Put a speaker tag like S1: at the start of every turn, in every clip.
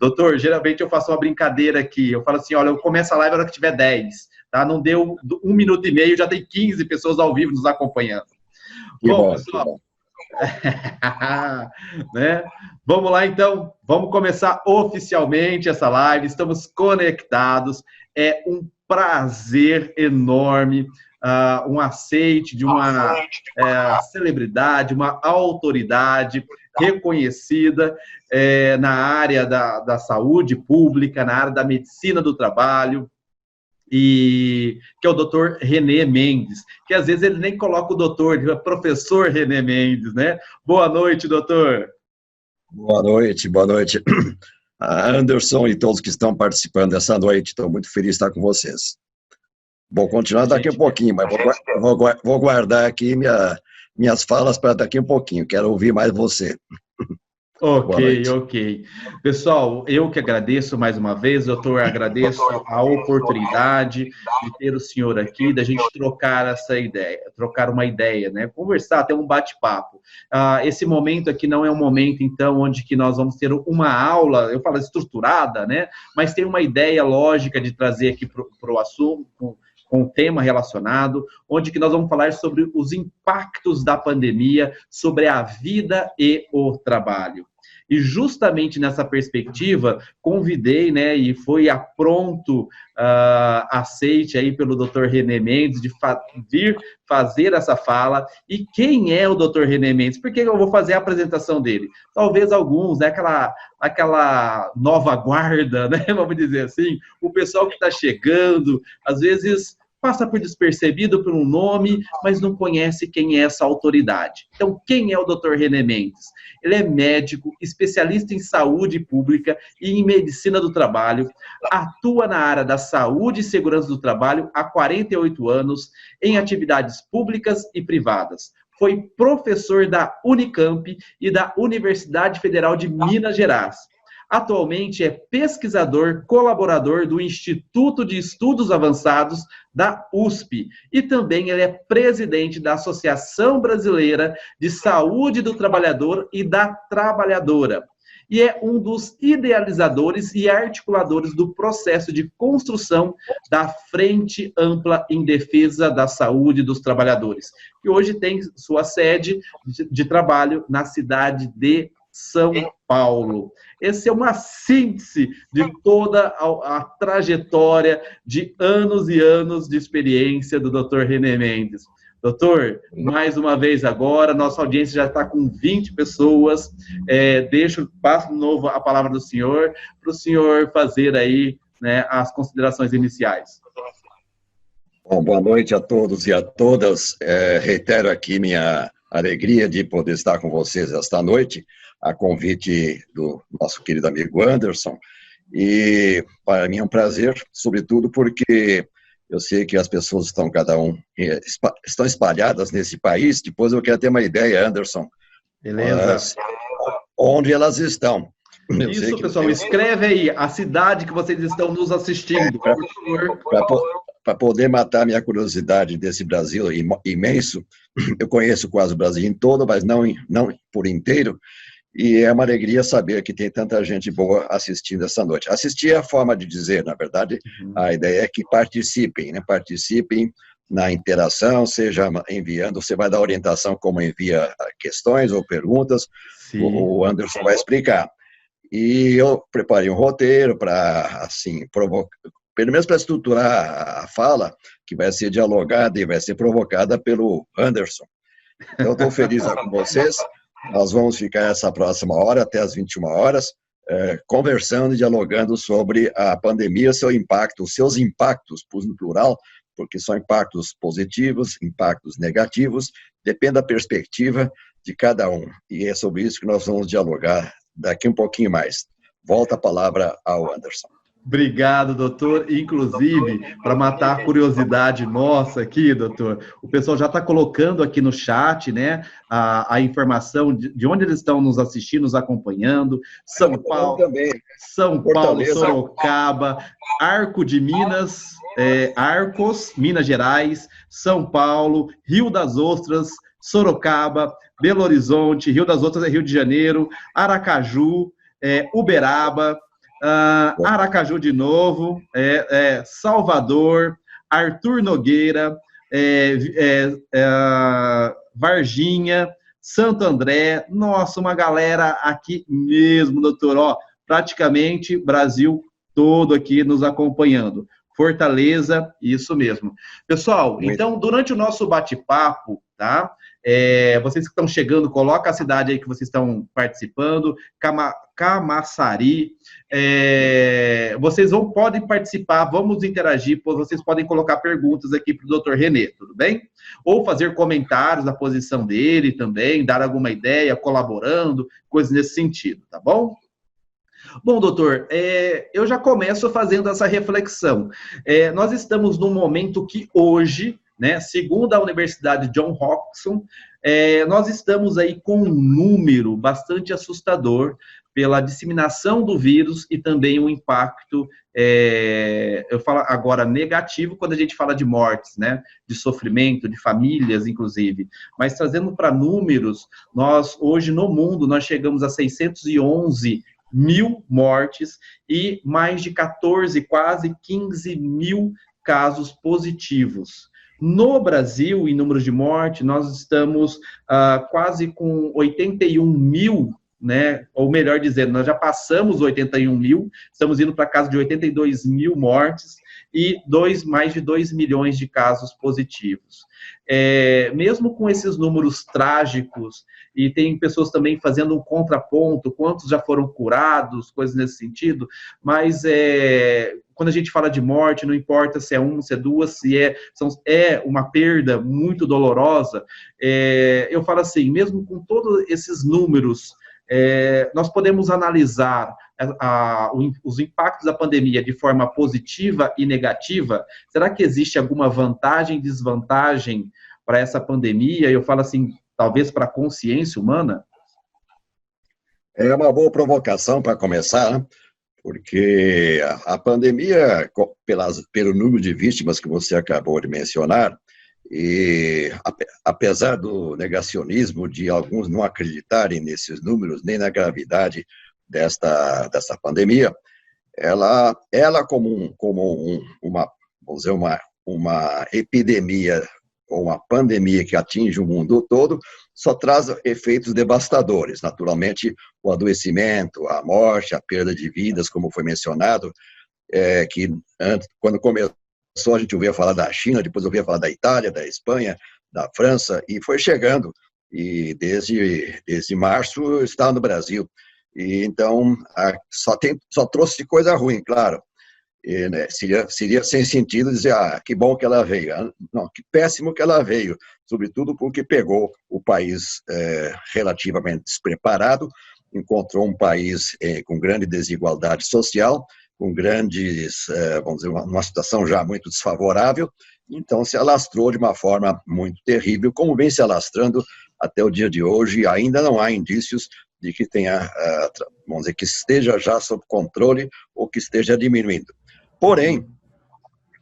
S1: Doutor, geralmente eu faço uma brincadeira aqui. Eu falo assim, olha, eu começo a live na hora que tiver 10, tá? Não deu 1 minuto e meio, já tem 15 pessoas ao vivo nos acompanhando.
S2: Que bom,
S1: pessoal,
S2: que bom.
S1: né? Vamos lá, então. Vamos começar oficialmente essa live. Estamos conectados. É um prazer enorme, um aceite de uma celebridade, uma autoridade reconhecida na área da saúde pública, na área da medicina do trabalho, que é o doutor René Mendes, que às vezes ele nem coloca o doutor, ele é professor René Mendes, né? Boa noite, doutor.
S2: Boa noite. Anderson e todos que estão participando dessa noite, estou muito feliz de estar com vocês. Vou continuar daqui a pouquinho, mas vou guardar aqui minhas falas para daqui a pouquinho, quero ouvir mais você.
S1: Ok. Pessoal, eu que agradeço mais uma vez, doutor, agradeço a oportunidade de ter o senhor aqui, da gente trocar uma ideia, né? Conversar, ter um bate-papo. Esse momento aqui não é um momento, então, onde que nós vamos ter uma aula, eu falo estruturada, né? Mas tem uma ideia lógica de trazer aqui para o assunto, com o tema relacionado, onde que nós vamos falar sobre os impactos da pandemia sobre a vida e o trabalho. E justamente nessa perspectiva, convidei, né, e foi a pronto aceite aí pelo Dr. René Mendes de vir fazer essa fala. E quem é o Dr. René Mendes? Por que eu vou fazer a apresentação dele? Talvez alguns, né, aquela nova guarda, né, vamos dizer assim, o pessoal que está chegando, às vezes passa por despercebido por um nome, mas não conhece quem é essa autoridade. Então, quem é o Dr. René Mendes? Ele é médico, especialista em saúde pública e em medicina do trabalho, atua na área da saúde e segurança do trabalho há 48 anos, em atividades públicas e privadas. Foi professor da Unicamp e da Universidade Federal de Minas Gerais. Atualmente é pesquisador colaborador do Instituto de Estudos Avançados da USP e também ele é presidente da Associação Brasileira de Saúde do Trabalhador e da Trabalhadora. E é um dos idealizadores e articuladores do processo de construção da Frente Ampla em Defesa da Saúde dos Trabalhadores, que hoje tem sua sede de trabalho na cidade de São Paulo. Essa é uma síntese de toda a trajetória de anos e anos de experiência do Dr. René Mendes. Doutor, mais uma vez agora, nossa audiência já está com 20 pessoas. Passo de novo a palavra do senhor, para o senhor fazer aí, né, as considerações iniciais.
S2: Bom, boa noite a todos e a todas. Reitero aqui minha alegria de poder estar com vocês esta noite, a convite do nosso querido amigo Anderson, e para mim é um prazer, sobretudo porque eu sei que as pessoas estão espalhadas nesse país. Depois eu quero ter uma ideia, Anderson.
S1: Beleza.
S2: Onde elas estão.
S1: Isso, pessoal, escreve aí a cidade que vocês estão nos assistindo, por favor.
S2: Para poder matar minha curiosidade desse Brasil imenso, eu conheço quase o Brasil todo, mas não por inteiro, e é uma alegria saber que tem tanta gente boa assistindo essa noite. Assistir é a forma de dizer, na verdade, a ideia é que participem, né? Participem na interação, seja enviando, você vai dar orientação como envia questões ou perguntas, o Anderson vai explicar. E eu preparei um roteiro para, assim, pelo menos para estruturar a fala, que vai ser dialogada e vai ser provocada pelo Anderson. Então, estou feliz com vocês. Nós vamos ficar essa próxima hora, até as 21 horas, conversando e dialogando sobre a pandemia, seu impacto, os seus impactos, no plural, porque são impactos positivos, impactos negativos, depende da perspectiva de cada um. E é sobre isso que nós vamos dialogar daqui um pouquinho mais. Volta a palavra ao Anderson.
S1: Obrigado, doutor. Inclusive, para matar a curiosidade nossa aqui, doutor, o pessoal já está colocando aqui no chat, né, a informação de onde eles estão nos assistindo, nos acompanhando. São Paulo, Sorocaba, Arco de Minas, Arcos, Minas Gerais, São Paulo, Rio das Ostras, Sorocaba, Belo Horizonte, Rio das Ostras é Rio de Janeiro, Aracaju, Uberaba, Aracaju de novo, Salvador, Arthur Nogueira, Varginha, Santo André, nossa, uma galera aqui mesmo, doutor, ó, praticamente Brasil todo aqui nos acompanhando. Fortaleza, isso mesmo. Pessoal, então, durante o nosso bate-papo, tá? Vocês que estão chegando, coloca a cidade aí que vocês estão participando, Camaçari. Vocês podem participar, vamos interagir, vocês podem colocar perguntas aqui para o Dr. Renê, tudo bem? Ou fazer comentários da posição dele também, dar alguma ideia, colaborando, coisas nesse sentido, tá bom? Bom, doutor, eu já começo fazendo essa reflexão. Nós estamos num momento que hoje, né, segundo a Universidade Johns Hopkins, nós estamos aí com um número bastante assustador pela disseminação do vírus e também o impacto, eu falo agora negativo, quando a gente fala de mortes, né, de sofrimento, de famílias, inclusive. Mas trazendo para números, nós hoje no mundo, nós chegamos a 611 mil mortes e mais de 14, quase 15 mil casos positivos. No Brasil, em números de morte, nós estamos quase com 81 mil, né? Ou melhor dizendo, nós já passamos 81 mil, estamos indo para casa de 82 mil mortes e mais de 2 milhões de casos positivos. Mesmo com esses números trágicos, e tem pessoas também fazendo um contraponto, quantos já foram curados, coisas nesse sentido, mas quando a gente fala de morte, não importa se é um, se é duas, se é uma perda muito dolorosa, eu falo assim, mesmo com todos esses números, nós podemos analisar os impactos da pandemia de forma positiva e negativa. Será que existe alguma vantagem e desvantagem para essa pandemia? Eu falo assim, talvez para a consciência humana?
S2: É uma boa provocação para começar, né? Porque a pandemia, pelo número de vítimas que você acabou de mencionar, e apesar do negacionismo de alguns não acreditarem nesses números, nem na gravidade desta pandemia, ela como vamos dizer, uma epidemia ou uma pandemia que atinge o mundo todo, só traz efeitos devastadores. Naturalmente, o adoecimento, a morte, a perda de vidas, como foi mencionado, que quando começou a gente ouvia falar da China, depois ouvia falar da Itália, da Espanha, da França, e foi chegando. E desde março está no Brasil. E então, só trouxe coisa ruim, claro. E, né, seria sem sentido dizer, que bom que ela veio. Não, que péssimo que ela veio, sobretudo porque pegou o país relativamente despreparado, encontrou um país com grande desigualdade social, com grandes, vamos dizer, uma situação já muito desfavorável, então se alastrou de uma forma muito terrível, como vem se alastrando até o dia de hoje, e ainda não há indícios de que tenha, vamos dizer, que esteja já sob controle ou que esteja diminuindo. Porém,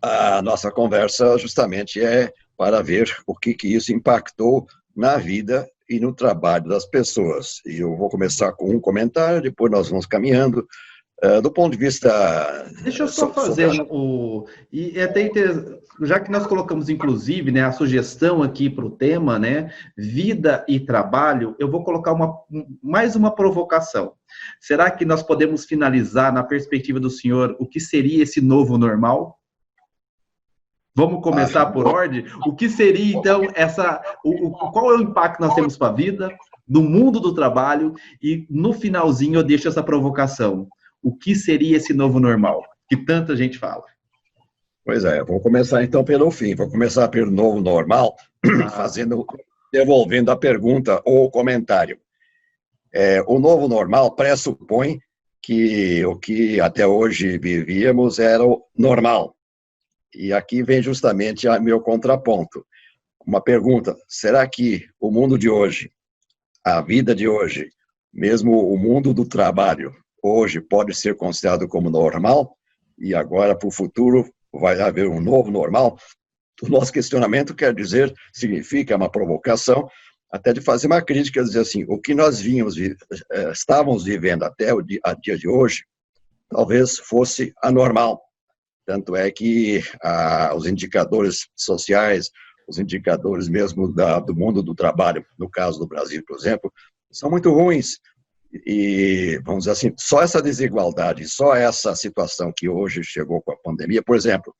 S2: a nossa conversa justamente é para ver o que isso impactou na vida e no trabalho das pessoas. E eu vou começar com um comentário, depois nós vamos caminhando. Do ponto de vista...
S1: Deixa eu só fazer e até já que nós colocamos, inclusive, né, a sugestão aqui para o tema, né, vida e trabalho, eu vou colocar mais uma provocação. Será que nós podemos finalizar, na perspectiva do senhor, o que seria esse novo normal? Vamos começar por ordem? O que seria, então, qual é o impacto que nós temos para a vida, no mundo do trabalho, e no finalzinho eu deixo essa provocação. O que seria esse novo normal, que tanta gente fala?
S2: Pois vou começar então pelo fim, vou começar pelo novo normal, devolvendo a pergunta ou o comentário. O novo normal pressupõe que o que até hoje vivíamos era o normal. E aqui vem justamente meu contraponto. Uma pergunta, será que o mundo de hoje, a vida de hoje, mesmo o mundo do trabalho, hoje pode ser considerado como normal, e agora para o futuro vai haver um novo normal? O nosso questionamento significa uma provocação, até de fazer uma crítica, dizer assim, o que nós estávamos vivendo até o dia de hoje, talvez fosse anormal. Tanto é que os indicadores sociais, os indicadores mesmo do mundo do trabalho, no caso do Brasil, por exemplo, são muito ruins. E, vamos dizer assim, só essa desigualdade, só essa situação que hoje chegou com a pandemia, por exemplo,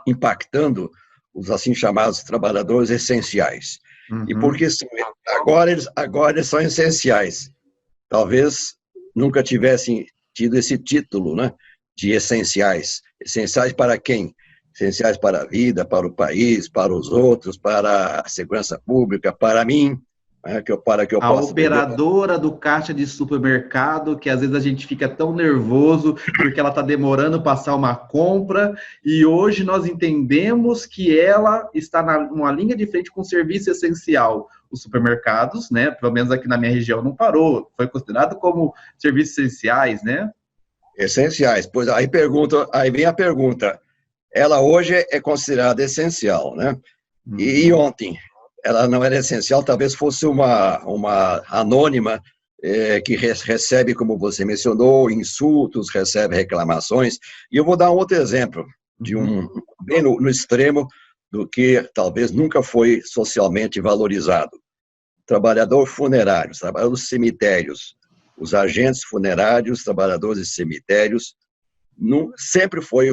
S2: impactando os assim chamados trabalhadores essenciais.
S1: Uhum.
S2: E porque sim, agora eles são essenciais. Talvez nunca tivessem tido esse título, né, de essenciais. Essenciais para quem? Essenciais para a vida, para o país, para os outros, para a segurança pública, para mim, né, para que eu
S1: A
S2: possa
S1: operadora do caixa de supermercado, que às vezes a gente fica tão nervoso porque ela está demorando passar uma compra, e hoje nós entendemos que ela está numa linha de frente com serviço essencial. Os supermercados, né, pelo menos aqui na minha região, não parou, foi considerado como serviços essenciais, né?
S2: Essenciais. Pois aí vem a pergunta. Ela hoje é considerada essencial, né?
S1: Uhum.
S2: E ontem ela não era essencial, talvez fosse uma anônima que recebe, como você mencionou, insultos, recebe reclamações. E eu vou dar um outro exemplo de bem no extremo do que talvez nunca foi socialmente valorizado. Trabalhador funerário, trabalhador dos cemitérios, os agentes funerários, trabalhadores de cemitérios, sempre foi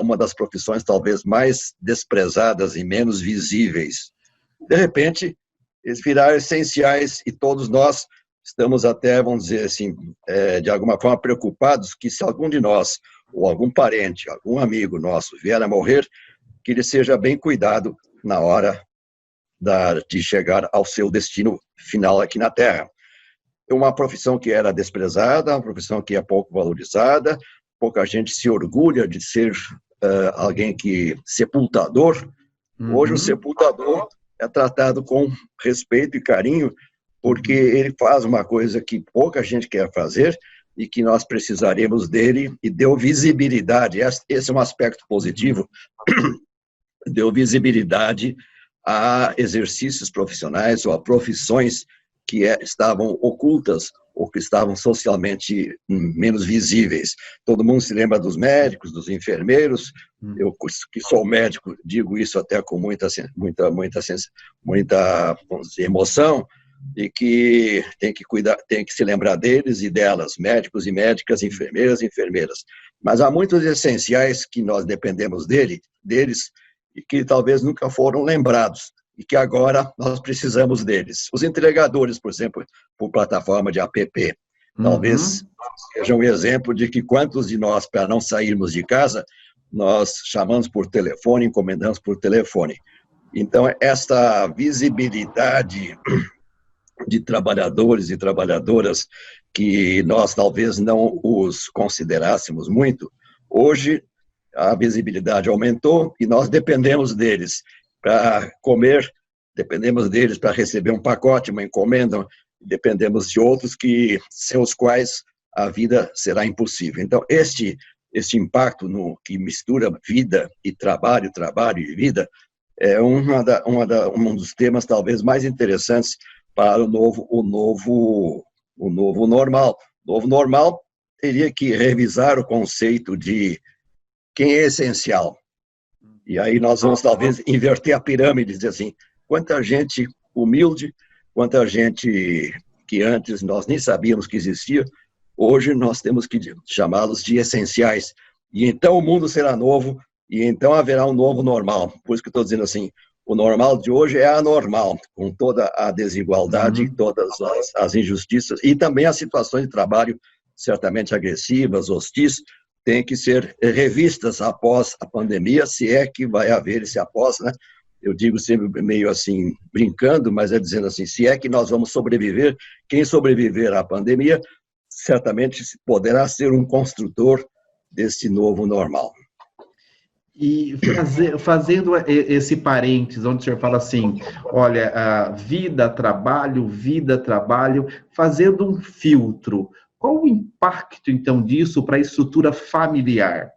S2: uma das profissões talvez mais desprezadas e menos visíveis. De repente, eles viraram essenciais e todos nós estamos até, vamos dizer assim, de alguma forma preocupados que se algum de nós, ou algum parente, algum amigo nosso vier a morrer, que ele seja bem cuidado na hora de chegar ao seu destino final aqui na Terra. Uma profissão que era desprezada, uma profissão que é pouco valorizada, pouca gente se orgulha de ser alguém sepultador. Hoje o sepultador é tratado com respeito e carinho, porque ele faz uma coisa que pouca gente quer fazer e que nós precisaremos dele, e deu visibilidade, esse é um aspecto positivo, deu visibilidade a exercícios profissionais ou a profissões que estavam ocultas ou que estavam socialmente menos visíveis. Todo mundo se lembra dos médicos, dos enfermeiros. Eu, que sou médico, digo isso até com muita vamos dizer, emoção, e que tem que cuidar, tem que se lembrar deles e delas, médicos e médicas, enfermeiras e enfermeiras. Mas há muitos essenciais que nós dependemos deles e que talvez nunca foram lembrados, e que agora nós precisamos deles. Os entregadores, por exemplo, por plataforma de app, talvez seja um exemplo de que quantos de nós, para não sairmos de casa, nós chamamos por telefone, encomendamos por telefone. Então, esta visibilidade de trabalhadores e trabalhadoras que nós talvez não os considerássemos muito, hoje a visibilidade aumentou e nós dependemos deles para comer, dependemos deles para receber um pacote, uma encomenda, dependemos de outros sem os quais a vida será impossível. Então, este impacto que mistura vida e trabalho e vida, é um dos temas talvez mais interessantes para o novo normal. O novo normal teria que revisar o conceito de quem é essencial. E aí nós vamos talvez inverter a pirâmide, dizer assim, quanta gente humilde, quanta gente que antes nós nem sabíamos que existia, hoje nós temos que chamá-los de essenciais. E então o mundo será novo, e então haverá um novo normal. Por isso que eu estou dizendo assim, o normal de hoje é anormal, com toda a desigualdade, todas as injustiças, e também as situações de trabalho certamente agressivas, hostis, têm que ser revistas após a pandemia, se é que vai haver esse após, né? Eu digo sempre meio assim, brincando, mas é dizendo assim, se é que nós vamos sobreviver, quem sobreviver à pandemia, certamente poderá ser um construtor desse novo normal.
S1: E fazendo esse parênteses, onde o senhor fala assim, olha, vida, trabalho, fazendo um filtro, qual o impacto, então, disso para a estrutura familiar?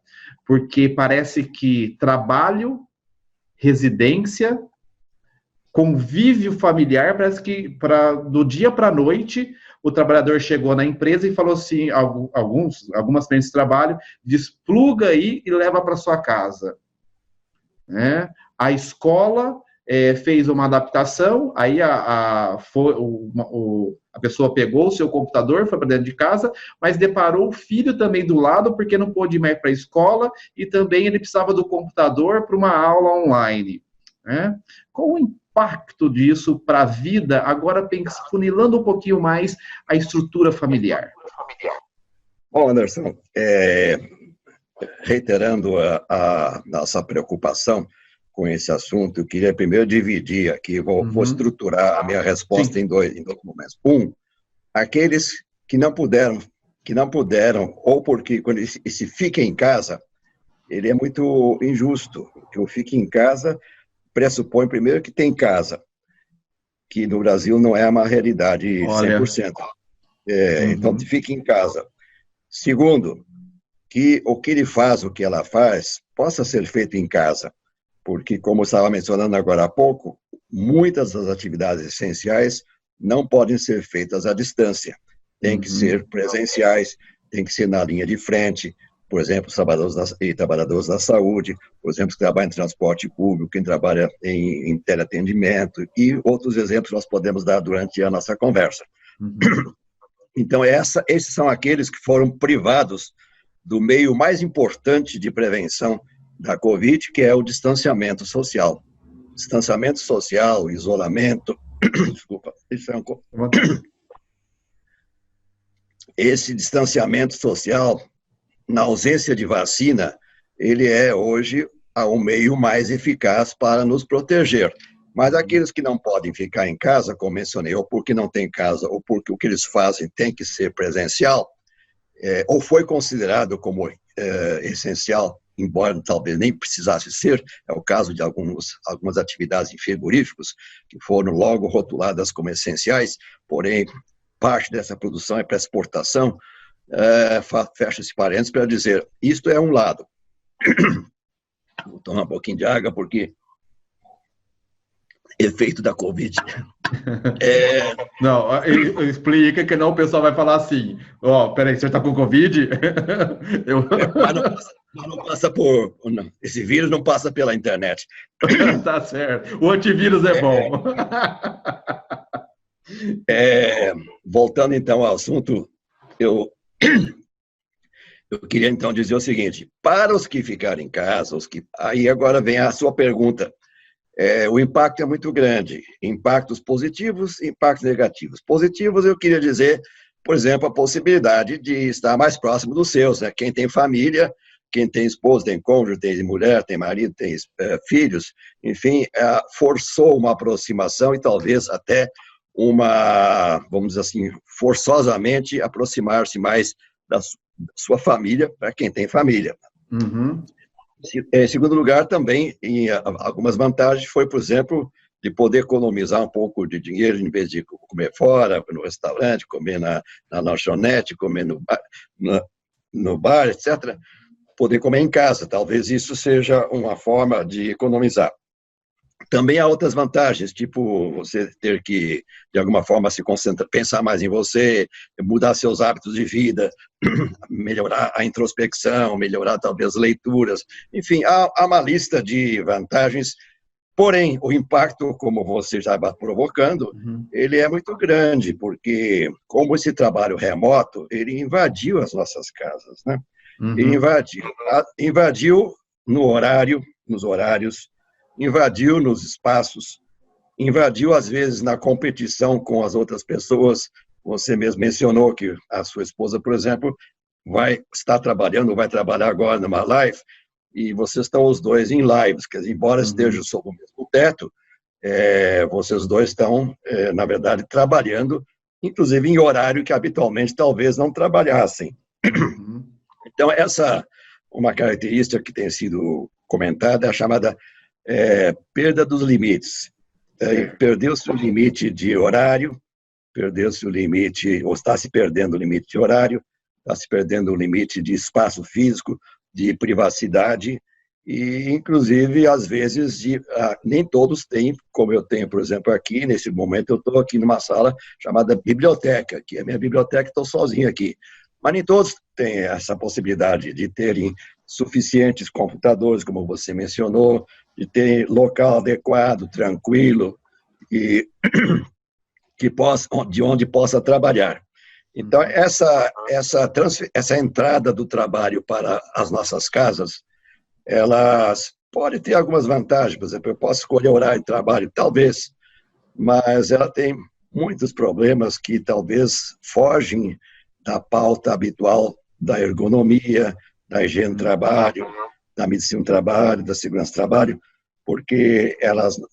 S1: Porque parece que trabalho, residência, convívio familiar, parece que do dia para a noite, o trabalhador chegou na empresa e falou assim, algumas frentes de trabalho, despluga aí e leva para sua casa. Né? A escola fez uma adaptação, aí a pessoa pegou o seu computador, foi para dentro de casa, mas deparou o filho também do lado, porque não pôde ir mais para a escola, e também ele precisava do computador para uma aula online. Né? Qual o impacto disso para a vida, agora funilando um pouquinho mais a estrutura familiar?
S2: Bom, Anderson, reiterando a nossa preocupação com esse assunto, eu queria primeiro dividir aqui, vou estruturar a minha resposta em dois momentos. Aqueles que não puderam, ou porque quando esse fica em casa, ele é muito injusto, porque o fica em casa pressupõe primeiro que tem casa, que no Brasil não é uma realidade 100%. Então, fica em casa. Segundo, que o que ele faz, o que ela faz, possa ser feito em casa, porque, como eu estava mencionando agora há pouco, muitas das atividades essenciais não podem ser feitas à distância, tem que ser presenciais, tem que ser na linha de frente, por exemplo, os trabalhadores da saúde, por exemplo, que trabalham em transporte público, quem trabalha em teleatendimento, e outros exemplos nós podemos dar durante a nossa conversa. Então, esses são aqueles que foram privados do meio mais importante de prevenção da Covid, que é o distanciamento social. Distanciamento social, isolamento, desculpa, esse distanciamento social, na ausência de vacina, ele é hoje o meio mais eficaz para nos proteger. Mas aqueles que não podem ficar em casa, como mencionei, ou porque não tem casa, ou porque o que eles fazem tem que ser presencial, ou foi considerado como essencial, embora talvez nem precisasse ser, é o caso de algumas atividades em frigoríficos, que foram logo rotuladas como essenciais, porém, parte dessa produção é para exportação, fecha esse parênteses para dizer, isto é um lado. Vou tomar um pouquinho de água, porque efeito da Covid.
S1: Não, explica que não o pessoal vai falar assim, peraí, você está com Covid?
S2: Mas não passa por... Não, esse vírus não passa pela internet.
S1: Tá certo, o antivírus é bom.
S2: Voltando então ao assunto, eu queria então dizer o seguinte, para os que ficarem em casa, aí agora vem a sua pergunta, o impacto é muito grande, impactos positivos e impactos negativos. Positivos, eu queria dizer, por exemplo, a possibilidade de estar mais próximo dos seus, né? Quem tem família, quem tem esposa, tem cônjuge, tem mulher, tem marido, tem filhos, enfim, forçou uma aproximação e talvez até vamos dizer assim, forçosamente aproximar-se mais da sua família, para quem tem família. Em segundo lugar, também, em algumas vantagens, foi, por exemplo, de poder economizar um pouco de dinheiro, em vez de comer fora, no restaurante, comer na lanchonete, comer no bar, etc., poder comer em casa. Talvez isso seja uma forma de economizar. Também há outras vantagens, tipo você ter que, de alguma forma, se concentrar, pensar mais em você, mudar seus hábitos de vida, melhorar a introspecção, melhorar talvez leituras, enfim, há uma lista de vantagens, porém, o impacto, como você já está provocando, ele é muito grande, porque como esse trabalho remoto, ele invadiu as nossas casas, né? Ele invadiu nos horários, invadiu nos espaços, invadiu, às vezes, na competição com as outras pessoas. Você mesmo mencionou que a sua esposa, por exemplo, vai trabalhar agora numa live, e vocês estão os dois em lives, quer dizer, embora estejam sob o mesmo teto, vocês dois estão, na verdade, trabalhando, inclusive em horário que habitualmente talvez não trabalhassem. Então, uma característica que tem sido comentada é a chamada perda dos limites. Perdeu-se o limite de horário, perdeu-se o limite, ou está se perdendo o limite de horário, está se perdendo o limite de espaço físico, de privacidade, e, inclusive, às vezes, nem todos têm, como eu tenho, por exemplo, aqui, nesse momento, eu estou aqui numa sala chamada biblioteca, que é a minha biblioteca, estou sozinho aqui. Mas nem todos têm essa possibilidade de terem suficientes computadores, como você mencionou, de ter local adequado, tranquilo, e de onde possa trabalhar. Então, essa entrada do trabalho para as nossas casas, elas podem ter algumas vantagens. Por exemplo, eu posso escolher horário de trabalho, talvez, mas ela tem muitos problemas que talvez fogem da pauta habitual da ergonomia, da higiene do trabalho, da medicina do trabalho, da segurança do trabalho, porque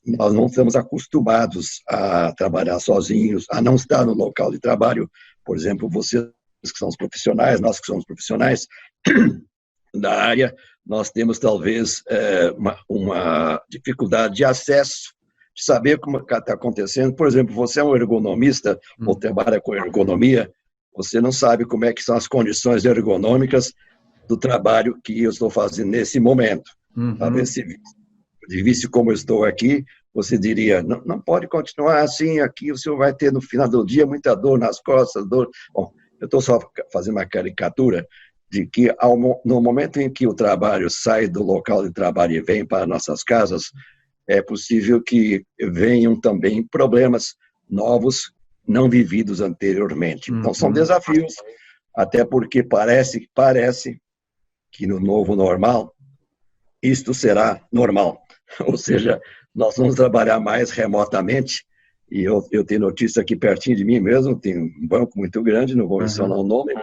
S2: nós não estamos acostumados a trabalhar sozinhos, a não estar no local de trabalho. Por exemplo, vocês que são os profissionais, nós que somos profissionais da área, nós temos talvez uma dificuldade de acesso, de saber como está acontecendo. Por exemplo, você é um ergonomista ou trabalha com ergonomia, você não sabe como é que são as condições ergonômicas do trabalho que eu estou fazendo nesse momento. Talvez se visse como eu estou aqui, você diria, não pode continuar assim, aqui o senhor vai ter no final do dia muita dor nas costas, dor... Bom, eu estou só fazendo uma caricatura de que no momento em que o trabalho sai do local de trabalho e vem para nossas casas, é possível que venham também problemas novos não vividos anteriormente. Então, são desafios, até porque parece que no novo normal, isto será normal. Ou seja, nós vamos trabalhar mais remotamente, e eu tenho notícia aqui pertinho de mim mesmo, tem um banco muito grande, não vou mencionar o nome,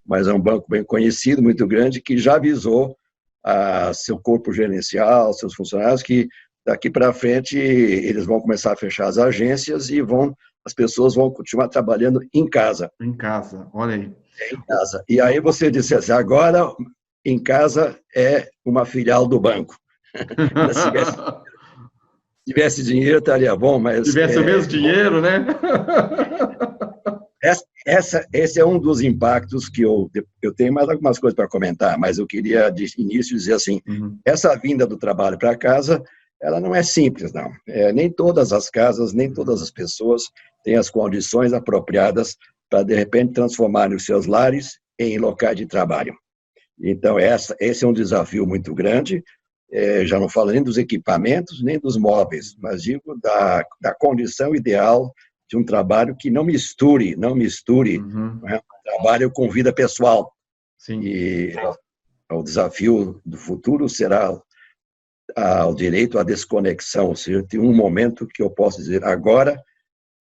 S2: mas é um banco bem conhecido, muito grande, que já avisou a seu corpo gerencial, seus funcionários, que daqui para frente eles vão começar a fechar as agências e as pessoas vão continuar trabalhando em casa.
S1: Em casa, olha aí.
S2: Em casa. E aí você disse assim, agora em casa é uma filial do banco. Se tivesse dinheiro, estaria bom, mas...
S1: Se tivesse o mesmo dinheiro, né?
S2: Esse é um dos impactos que eu tenho mais algumas coisas para comentar, mas eu queria, de início, dizer assim, essa vinda do trabalho para casa, ela não é simples, não. Nem todas as casas, nem todas as pessoas têm as condições apropriadas para, de repente, transformarem os seus lares em locais de trabalho. Então, esse é um desafio muito grande. Já não falo nem dos equipamentos, nem dos móveis, mas digo da condição ideal de um trabalho que não misture né, trabalho com vida pessoal.
S1: Sim.
S2: E o desafio do futuro será o direito à desconexão, ou seja, tem um momento que eu posso dizer, agora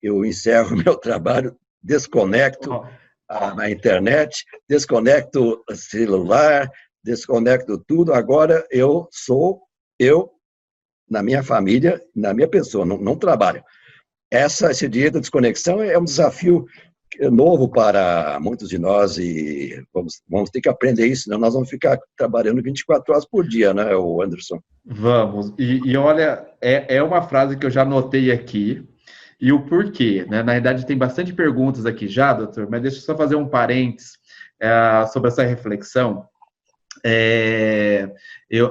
S2: eu encerro meu trabalho, desconecto a internet, desconecto o celular, desconecto tudo, agora eu sou eu, na minha família, na minha pessoa, não trabalho. Esse direito à desconexão é um desafio novo para muitos de nós e vamos ter que aprender isso, senão nós vamos ficar trabalhando 24 horas por dia, né, Anderson?
S1: Vamos. E olha, é uma frase que eu já anotei aqui, e o porquê, né? Na verdade, tem bastante perguntas aqui já, doutor, mas deixa eu só fazer um parênteses sobre essa reflexão.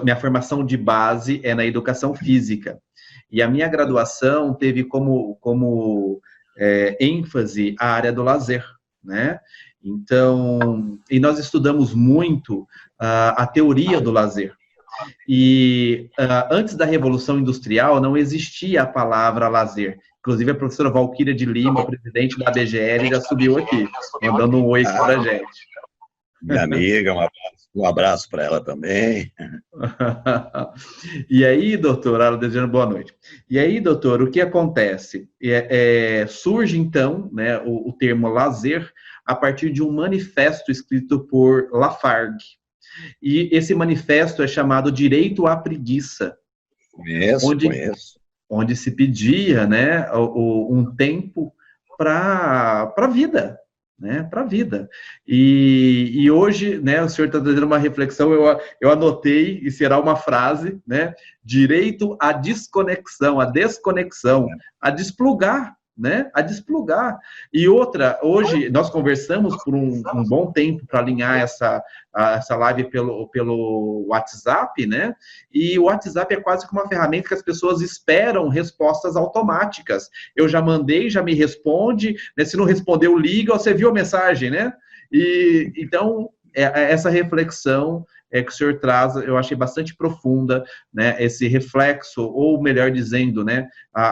S1: Minha formação de base é na educação física, e a minha graduação teve como ênfase a área do lazer, né? Então, e nós estudamos muito a teoria do lazer. E antes da Revolução Industrial não existia a palavra lazer. Inclusive a professora Valquíria de Lima, presidente da ABGL, já subiu aqui, mandando um oi para a gente.
S2: Minha amiga, um abraço para ela também.
S1: E aí, doutor, ela desejando boa noite. E aí, doutor, o que acontece? Surge, então, né, o termo lazer a partir de um manifesto escrito por Lafargue. E esse manifesto é chamado Direito à Preguiça.
S2: Conheço.
S1: Onde se pedia, né, um tempo para a vida, né, para a vida. E hoje, né, o senhor está trazendo uma reflexão, eu anotei, e será uma frase, né, direito à desconexão, à desconexão, a desplugar, né? A desplugar. E outra, hoje nós conversamos por um bom tempo para alinhar essa live pelo WhatsApp, né? E o WhatsApp é quase que uma ferramenta que as pessoas esperam respostas automáticas. Eu já mandei, já me responde, né? Se não respondeu, liga, você viu a mensagem, né? E então essa reflexão que o senhor traz, eu achei bastante profunda, né, esse reflexo, ou melhor dizendo, né,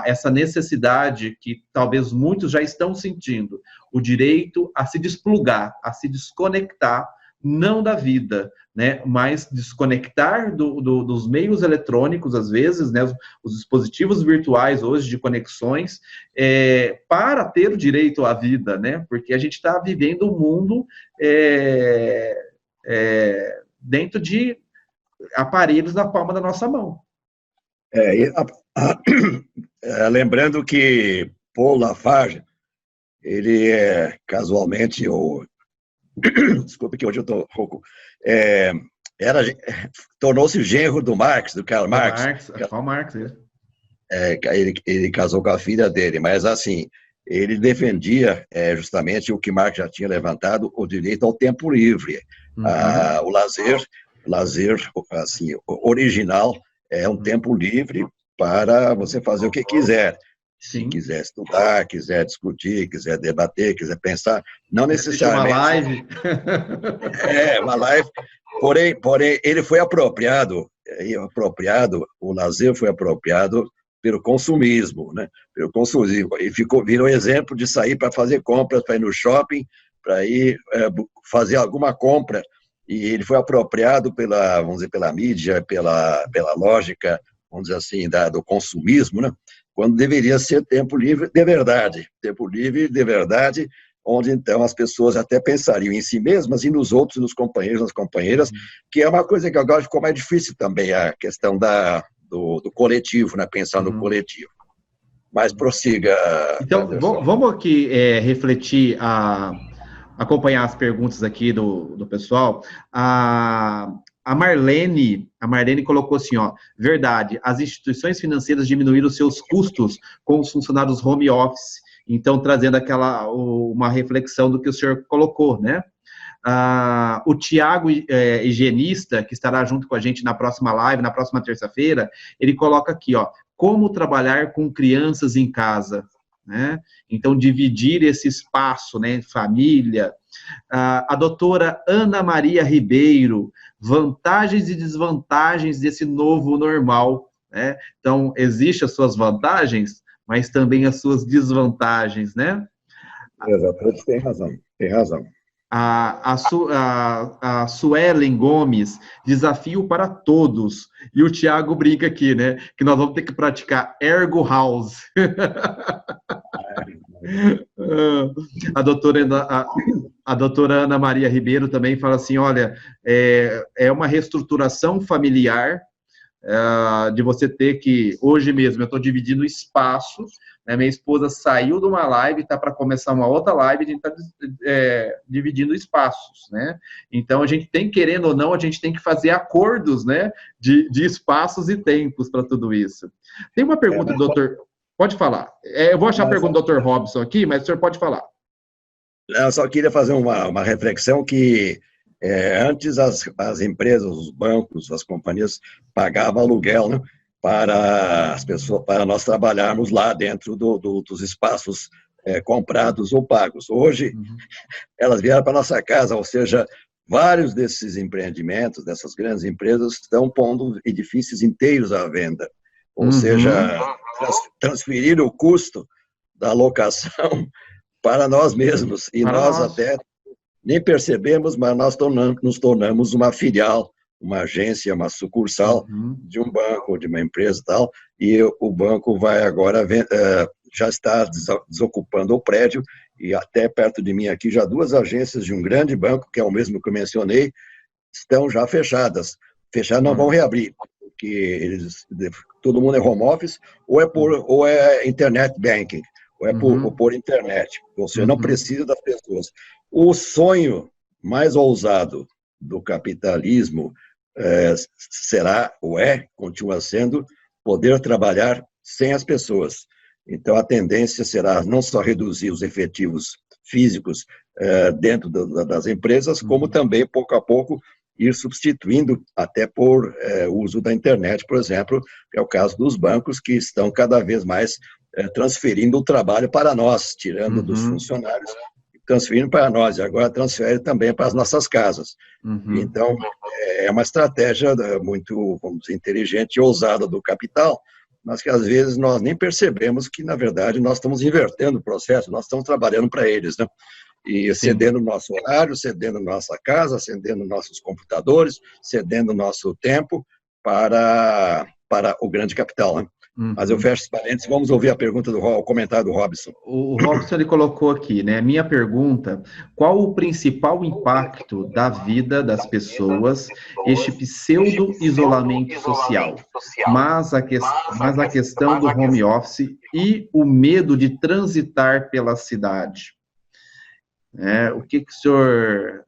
S1: essa necessidade que talvez muitos já estão sentindo, o direito a se desplugar, a se desconectar, não da vida, né, mas desconectar dos meios eletrônicos, às vezes, né, os dispositivos virtuais hoje de conexões, para ter o direito à vida, né, porque a gente está vivendo um mundo dentro de aparelhos na palma da nossa mão.
S2: Lembrando que Paul Lafarge, ele casualmente, desculpe que hoje eu estou rouco, tornou-se genro do Marx, do Karl Marx.
S1: Karl Marx,
S2: ele casou com a filha dele, mas assim, ele defendia justamente o que Marx já tinha levantado, o direito ao tempo livre. O lazer assim, original é um tempo livre para você fazer o que quiser.
S1: Sim.
S2: Se quiser estudar, quiser discutir, quiser debater, quiser pensar, não necessariamente...
S1: Uma live.
S2: Uma live. Porém, ele foi apropriado, o lazer foi apropriado pelo consumismo, né? Pelo consumismo. E virou exemplo de sair para fazer compras, para ir no shopping, para ir fazer alguma compra. E ele foi apropriado vamos dizer, pela mídia, pela lógica, vamos dizer assim, do consumismo, né? Quando deveria ser tempo livre de verdade. Tempo livre de verdade, onde então as pessoas até pensariam em si mesmas e nos outros, nos companheiros, nas companheiras, que é uma coisa que agora ficou mais difícil também, a questão do coletivo, né? Pensar no coletivo. Mas prossiga.
S1: Então, vamos aqui refletir, acompanhar as perguntas aqui do pessoal. A Marlene colocou assim, ó, verdade, as instituições financeiras diminuíram seus custos com os funcionários home office, então trazendo uma reflexão do que o senhor colocou, né? O Tiago, higienista, que estará junto com a gente na próxima live, na próxima terça-feira, ele coloca aqui, ó, como trabalhar com crianças em casa, né? Então, dividir esse espaço, né, família. A doutora Ana Maria Ribeiro, vantagens e desvantagens desse novo normal, né? Então, existem as suas vantagens, mas também as suas desvantagens, né?
S2: Exatamente, tem razão.
S1: A Suelen Gomes, desafio para todos. E o Tiago brinca aqui, né? Que nós vamos ter que praticar ergo house. A doutora Ana Maria Ribeiro também fala assim, olha, é uma reestruturação familiar, de você ter que, hoje mesmo, eu estou dividindo espaço, né, minha esposa saiu de uma live, está para começar uma outra live, a gente está dividindo espaços, né, então a gente tem, querendo ou não, a gente tem que fazer acordos, né, de espaços e tempos para tudo isso. Tem uma pergunta do doutor, pode falar, eu vou achar a pergunta do doutor Robson aqui, mas o senhor pode falar.
S2: Eu só queria fazer uma reflexão que antes as empresas, os bancos, as companhias pagavam aluguel, né, para as pessoas, para nós trabalharmos lá dentro dos espaços comprados ou pagos. Hoje, elas vieram para nossa casa, ou seja, vários desses empreendimentos, dessas grandes empresas, estão pondo edifícios inteiros à venda. Ou seja, transferir o custo da locação para nós mesmos. E nós até nem percebemos, mas nós nos tornamos uma filial, uma agência, uma sucursal de um banco, de uma empresa e tal, e o banco vai agora, já está desocupando o prédio, e até perto de mim aqui, já duas agências de um grande banco, que é o mesmo que eu mencionei, estão já fechadas. Fechadas, não vão reabrir, porque todo mundo é home office, ou é internet banking, ou é por internet. Você não precisa das pessoas. O sonho mais ousado do capitalismo será, ou continua sendo, poder trabalhar sem as pessoas. Então, a tendência será não só reduzir os efetivos físicos dentro das empresas, como também, pouco a pouco, ir substituindo até por uso da internet, por exemplo, que é o caso dos bancos, que estão cada vez mais transferindo o trabalho para nós, tirando dos funcionários, transferindo para nós, e agora transfere também para as nossas casas. Então, é uma estratégia muito, vamos dizer, inteligente e ousada do capital, mas que às vezes nós nem percebemos que, na verdade, nós estamos invertendo o processo, nós estamos trabalhando para eles, né? E cedendo o nosso horário, cedendo nossa casa, cedendo nossos computadores, cedendo nosso tempo para o grande capital, né? Mas eu fecho os parênteses, vamos ouvir a pergunta o comentário do Robson.
S1: O Robson, ele colocou aqui, né, minha pergunta, qual o principal impacto da vida das pessoas, este pseudo-isolamento social, mas a questão do home office e o medo de transitar pela cidade? O que o senhor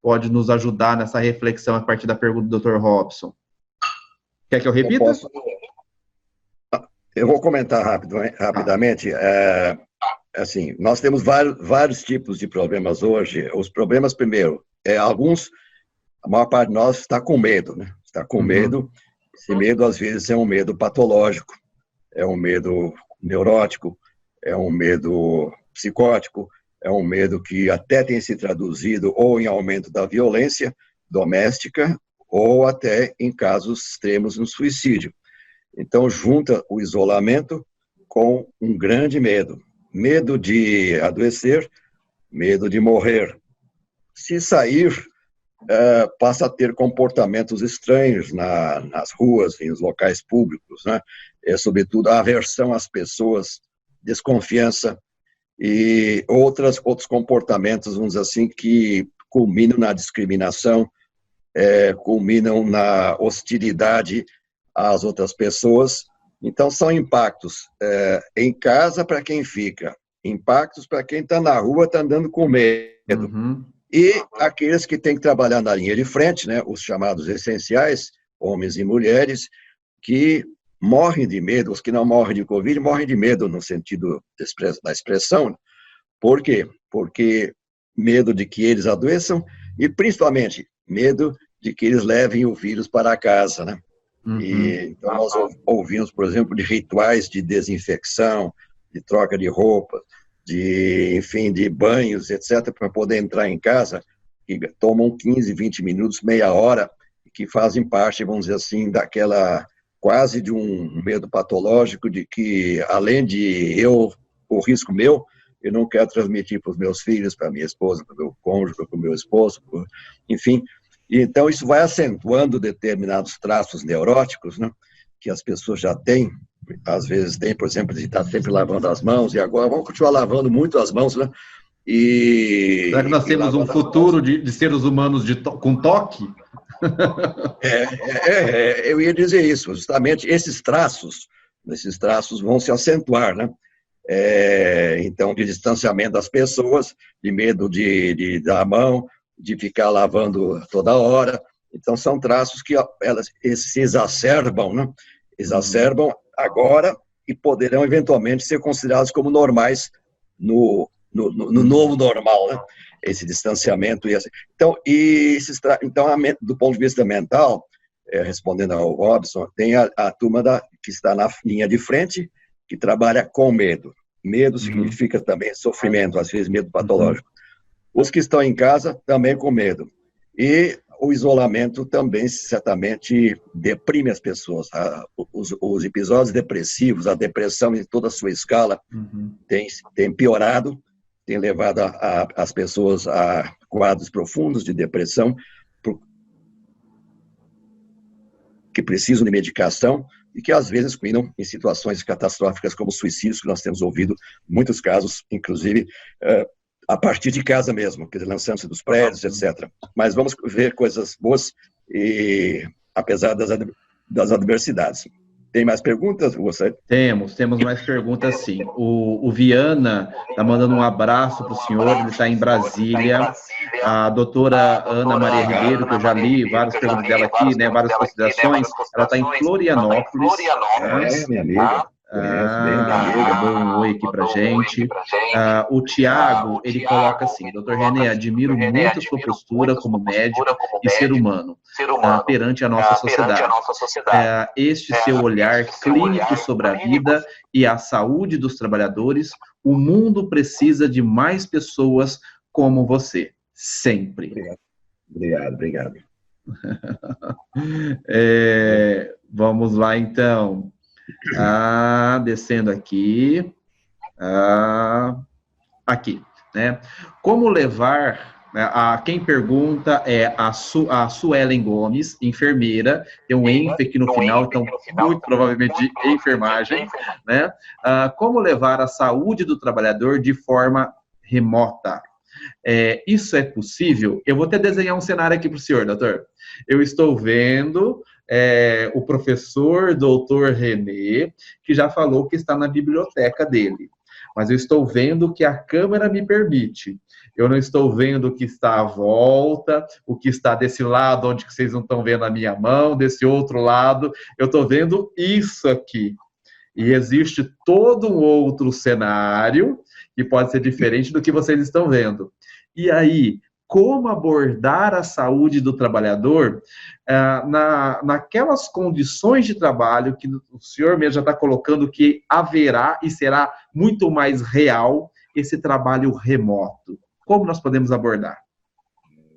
S1: pode nos ajudar nessa reflexão a partir da pergunta do Dr. Robson? Quer que eu repita?
S2: Eu vou comentar rapidamente. Assim, nós temos vários tipos de problemas hoje. Os problemas, primeiro, a maior parte de nós está com medo, né? Está com medo. Esse medo, às vezes, é um medo patológico, é um medo neurótico, é um medo psicótico, é um medo que até tem se traduzido ou em aumento da violência doméstica ou até em casos extremos no suicídio. Então, junta o isolamento com um grande medo. Medo de adoecer, medo de morrer. Se sair, passa a ter comportamentos estranhos nas ruas, nos locais públicos, né? Sobretudo, a aversão às pessoas, desconfiança e outros comportamentos, vamos dizer assim, que culminam na discriminação, culminam na hostilidade às outras pessoas. Então, são impactos em casa para quem fica, impactos para quem está na rua, está andando com medo. E aqueles que têm que trabalhar na linha de frente, né, os chamados essenciais, homens e mulheres, que morrem de medo, os que não morrem de Covid, morrem de medo no sentido da expressão. Por quê? Porque medo de que eles adoeçam e, principalmente, medo de que eles levem o vírus para casa, né? E, então, nós ouvimos, por exemplo, de rituais de desinfecção, de troca de roupa, enfim, de banhos, etc., para poder entrar em casa, que tomam 15, 20 minutos, meia hora, que fazem parte, vamos dizer assim, quase de um medo patológico de que, além de o risco meu, eu não quero transmitir para os meus filhos, para a minha esposa, para o meu cônjuge, para o meu esposo, enfim. Então, isso vai acentuando determinados traços neuróticos, né, que as pessoas já têm, às vezes tem, por exemplo, de estar sempre lavando as mãos, e agora vão continuar lavando muito as mãos, né?
S1: Será que nós temos um futuro de seres humanos com toque?
S2: Eu ia dizer isso, justamente esses traços vão se acentuar, né? Então, de distanciamento das pessoas, de medo de dar a mão, de ficar lavando toda hora. Então, são traços que elas se exacerbam, né? Exacerbam agora e poderão, eventualmente, ser considerados como normais no novo normal, né? Esse distanciamento. Então, do ponto de vista mental, respondendo ao Robson, tem a turma que está na linha de frente, que trabalha com medo. Medo significa também sofrimento, às vezes medo patológico. Os que estão em casa também com medo. E o isolamento também, certamente, deprime as pessoas. Os episódios depressivos, a depressão em toda a sua escala, tem piorado, tem levado as pessoas a quadros profundos de depressão, que precisam de medicação e que, às vezes, culminam em situações catastróficas como suicídios, que nós temos ouvido muitos casos, inclusive a partir de casa mesmo, quer dizer, lançando-se dos prédios, etc. Mas vamos ver coisas boas, apesar das adversidades. Tem mais perguntas, você?
S1: Temos mais perguntas, sim. O Viana está mandando um abraço para o senhor, ele está em Brasília. A doutora Ana Maria Ribeiro, que eu já li várias perguntas dela aqui, né, várias considerações, ela está em Florianópolis.
S2: Minha amiga. Conheço bem, meu amigo.
S1: Mandou um oi aqui para gente. O Tiago, ele coloca assim, doutor René, admiro muito a sua postura como médico e ser humano perante a nossa sociedade. Este seu olhar clínico sobre a vida e a saúde dos trabalhadores, o mundo precisa de mais pessoas como você, sempre.
S2: Obrigado.
S1: Vamos lá, então. Descendo aqui. Aqui, né? Como levar... quem pergunta é a Suelen Gomes, enfermeira, tem um ênfase aqui no final, então muito provavelmente de enfermagem, né? Como levar a saúde do trabalhador de forma remota? Isso é possível? Eu vou até desenhar um cenário aqui para o senhor, doutor. Eu estou vendo o professor doutor René, que já falou que está na biblioteca dele. Mas eu estou vendo o que a câmera me permite. Eu não estou vendo o que está à volta, o que está desse lado, onde vocês não estão vendo a minha mão, desse outro lado. Eu estou vendo isso aqui. E existe todo um outro cenário que pode ser diferente do que vocês estão vendo. E aí, como abordar a saúde do trabalhador naquelas condições de trabalho que o senhor mesmo já está colocando que haverá e será muito mais real esse trabalho remoto? Como nós podemos abordar?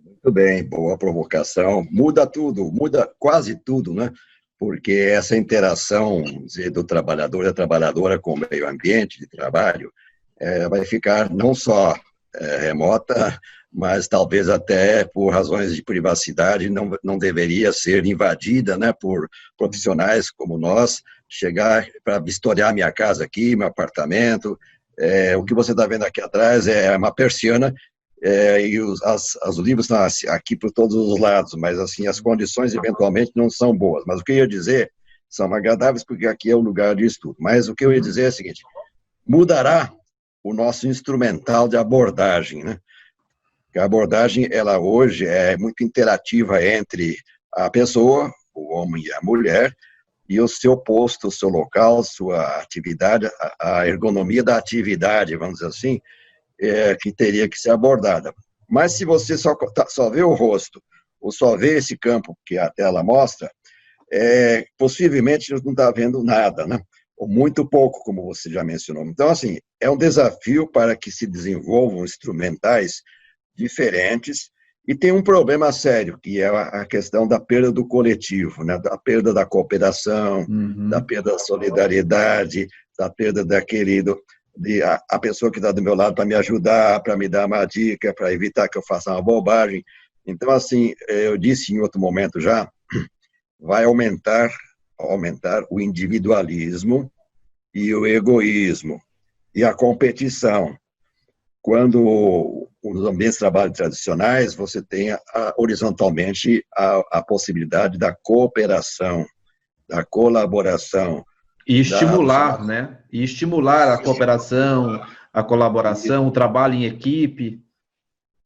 S2: Muito bem, boa provocação. Muda tudo, muda quase tudo, né? Porque essa interação do trabalhador e da trabalhadora com o meio ambiente de trabalho vai ficar não só remota, mas talvez até por razões de privacidade não deveria ser invadida, né, por profissionais como nós, chegar para vistoriar minha casa aqui, meu apartamento. O que você está vendo aqui atrás é uma persiana, e os livros estão aqui por todos os lados, mas assim, as condições eventualmente não são boas. Mas o que eu ia dizer são agradáveis, porque aqui é o lugar de estudo. Mas o que eu ia dizer é o seguinte: mudará o nosso instrumental de abordagem, né? A abordagem, ela hoje é muito interativa entre a pessoa, o homem e a mulher, e o seu posto, o seu local, sua atividade, a ergonomia da atividade, vamos dizer assim, que teria que ser abordada. Mas se você só vê o rosto, ou só vê esse campo que a tela mostra, possivelmente não está vendo nada, né? Ou muito pouco, como você já mencionou. Então, assim, é um desafio para que se desenvolvam instrumentais diferentes, e tem um problema sério, que é a questão da perda do coletivo, né? Da perda da cooperação, da perda da solidariedade, da perda a pessoa que está do meu lado para me ajudar, para me dar uma dica, para evitar que eu faça uma bobagem. Então, assim, eu disse em outro momento já, vai aumentar o individualismo e o egoísmo e a competição. Quando nos ambientes de trabalho tradicionais, você tem horizontalmente a possibilidade da cooperação, da colaboração.
S1: E estimular, né? E estimular a cooperação, a colaboração, o trabalho em equipe.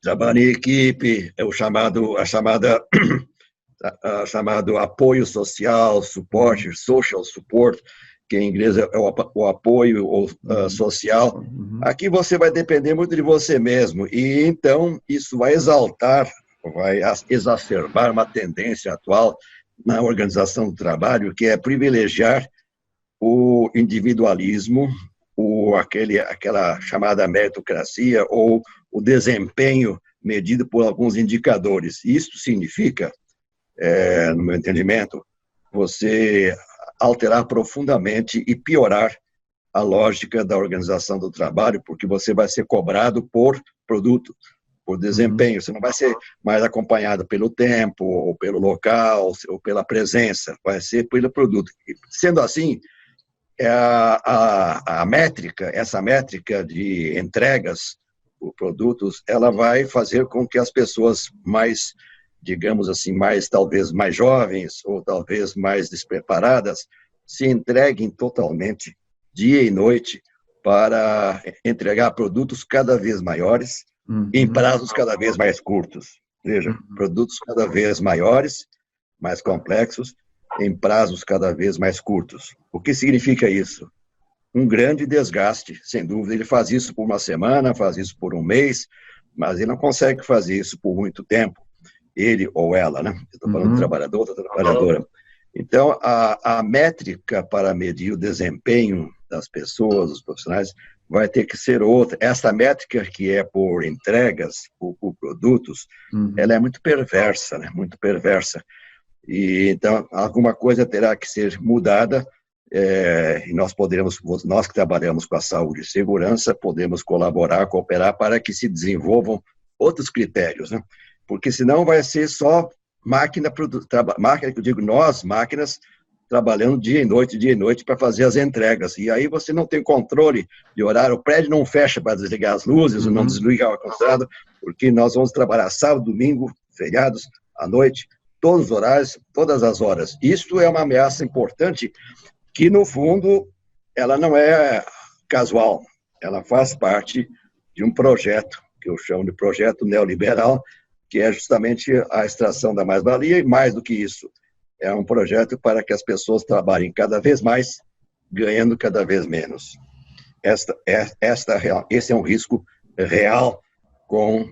S2: Trabalho em equipe, o chamado apoio social, suporte, social support, que em inglês é o apoio social. Aqui você vai depender muito de você mesmo, e então isso vai exacerbar uma tendência atual na organização do trabalho, que é privilegiar o individualismo, aquela chamada meritocracia, ou o desempenho medido por alguns indicadores. Isso significa, no meu entendimento, você alterar profundamente e piorar a lógica da organização do trabalho, porque você vai ser cobrado por produto, por desempenho. Você não vai ser mais acompanhado pelo tempo, ou pelo local, ou pela presença, vai ser pelo produto. Sendo assim, essa métrica de entregas por produtos, ela vai fazer com que as pessoas mais, digamos assim, talvez mais jovens, ou talvez mais despreparadas, se entreguem totalmente, dia e noite, para entregar produtos cada vez maiores, em prazos cada vez mais curtos. Veja, produtos cada vez maiores, mais complexos, em prazos cada vez mais curtos. O que significa isso? um grande desgaste, sem dúvida. Ele faz isso por uma semana, faz isso por um mês, mas ele não consegue fazer isso por muito tempo, ele ou ela, né? Estou falando do trabalhador, da trabalhadora. Então, a métrica para medir o desempenho das pessoas, dos profissionais, vai ter que ser outra. Essa métrica que é por entregas, por produtos, ela é muito perversa, né? Muito perversa. E, então, alguma coisa terá que ser mudada, e nós que trabalhamos com a saúde e segurança, podemos colaborar, cooperar para que se desenvolvam outros critérios, né? Porque senão vai ser só máquina que eu digo nós, máquinas, trabalhando dia e noite para fazer as entregas. E aí você não tem controle de horário, o prédio não fecha para desligar as luzes, não desliga o ar-condicionado, porque nós vamos trabalhar sábado, domingo, feriados, à noite, todos os horários, todas as horas. Isso é uma ameaça importante que, no fundo, ela não é casual, ela faz parte de um projeto, que eu chamo de projeto neoliberal, que é justamente a extração da mais-valia, e mais do que isso, é um projeto para que as pessoas trabalhem cada vez mais, ganhando cada vez menos. Esse é um risco real com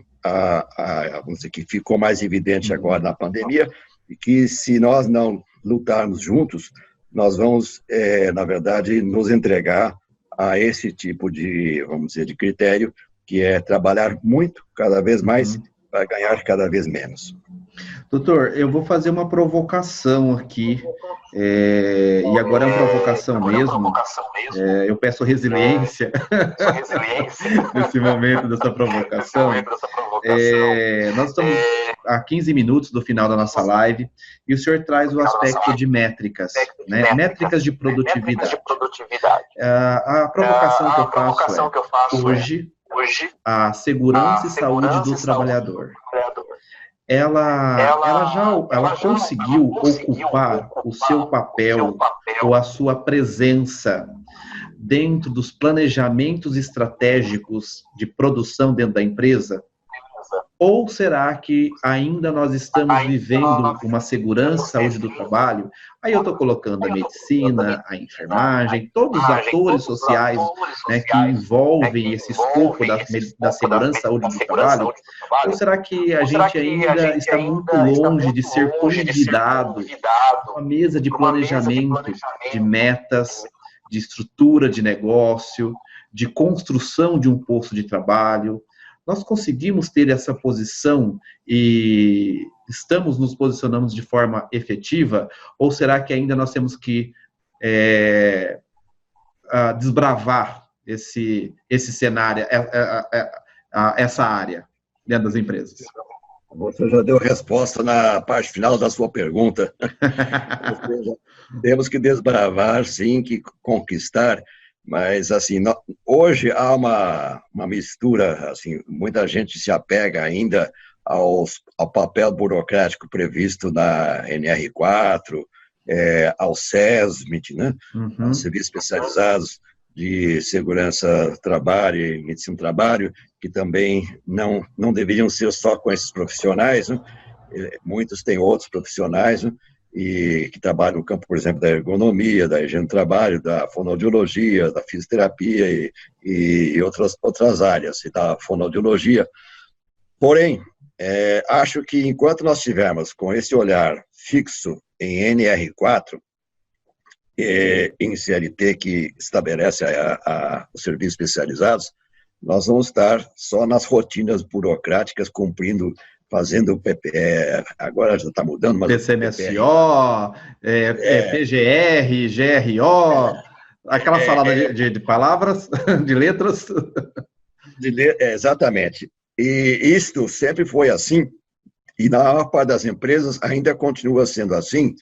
S2: vamos dizer, que ficou mais evidente agora na pandemia, e que se nós não lutarmos juntos, nós vamos, na verdade, nos entregar a esse tipo de, vamos dizer, de critério, que é trabalhar muito, cada vez mais, para ganhar cada vez menos.
S1: Doutor, eu vou fazer uma provocação aqui, e agora é uma provocação mesmo, eu peço resiliência nesse momento dessa provocação. Nós estamos a 15 minutos do final da nossa live, e o senhor traz o aspecto de métricas, né? Métricas de produtividade. A provocação que eu faço hoje, a segurança e saúde do trabalhador. Ela conseguiu ocupar o seu papel ou a sua presença dentro dos planejamentos estratégicos de produção dentro da empresa? Ou será que ainda nós estamos vivendo uma segurança e saúde do trabalho? Aí eu estou colocando a medicina, a enfermagem, todos os atores sociais, né, que envolvem esse escopo da segurança e saúde do trabalho. Ou será que a gente ainda está muito longe de ser convidado para uma mesa de planejamento de metas, de estrutura de negócio, de construção de um posto de trabalho? Nós conseguimos ter essa posição e nos posicionando de forma efetiva? Ou será que ainda nós temos que desbravar esse cenário, essa área dentro das empresas?
S2: Você já deu resposta na parte final da sua pergunta. Temos que desbravar, sim, que conquistar. Mas, assim, hoje há uma mistura, assim, muita gente se apega ainda ao papel burocrático previsto na NR4, ao SESMIT, né? Aos serviços especializados de segurança do trabalho e medicina do trabalho, que também não deveriam ser só com esses profissionais, né? Muitos têm outros profissionais, né? E que trabalham no campo, por exemplo, da ergonomia, da higiene do trabalho, da fonoaudiologia, da fisioterapia e outras áreas, e da fonoaudiologia. Porém, acho que enquanto nós estivermos com esse olhar fixo em NR4, em CLT, que estabelece os serviços especializados, nós vamos estar só nas rotinas burocráticas, fazendo agora já está mudando, mas
S1: PCMSO, PGR, GRO, aquela salada de palavras, de letras.
S2: Exatamente. E isto sempre foi assim, e na maior parte das empresas ainda continua sendo assim,